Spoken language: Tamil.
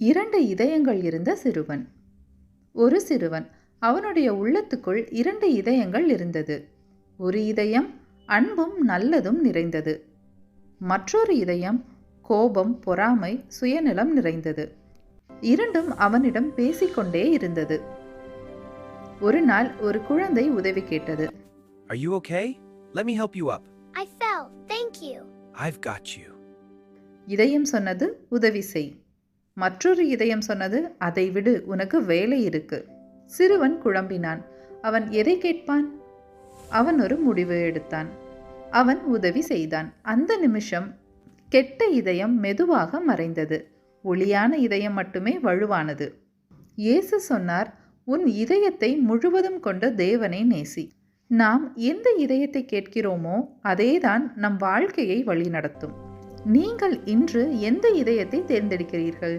2 இதயங்கள் இருந்த சிறுவன். ஒரு சிறுவன். அவனுடைய உள்ளத்துக்குள் 2 இதயங்கள் இருந்தது. ஒரு இதயம் அன்பும் நல்லதும் நிறைந்தது. மற்றொரு இதயம் கோபம், பொறாமை, சுயநலம் நிறைந்தது. இரண்டும் அவனிடம் பேசிக்கொண்டே இருந்தது. ஒரு நாள் ஒரு குழந்தை உதவி கேட்டது. Are you okay? Let me help you up. I fell. Thank you. I've got you. இதயம் சொன்னது, உதவி செய். மற்றொரு இதயம் சொன்னது, அதை விடு, உனக்கு வேலை இருக்கு. சிறுவன் குழம்பினான். அவன் எதை கேட்பான்? அவன் ஒரு முடிவு எடுத்தான். அவன் உதவி செய்தான். அந்த நிமிஷம் கெட்ட இதயம் மெதுவாக மறைந்தது. ஒளியான இதயம் மட்டுமே வலுவானது. இயேசு சொன்னார், உன் இதயத்தை முழுவதும் கொண்ட தேவனை நேசி. நாம் எந்த இதயத்தை கேட்கிறோமோ அதேதான் நம் வாழ்க்கையை வழிநடத்தும். நீங்கள் இன்று எந்த இதயத்தை தேர்ந்தெடுக்கிறீர்கள்?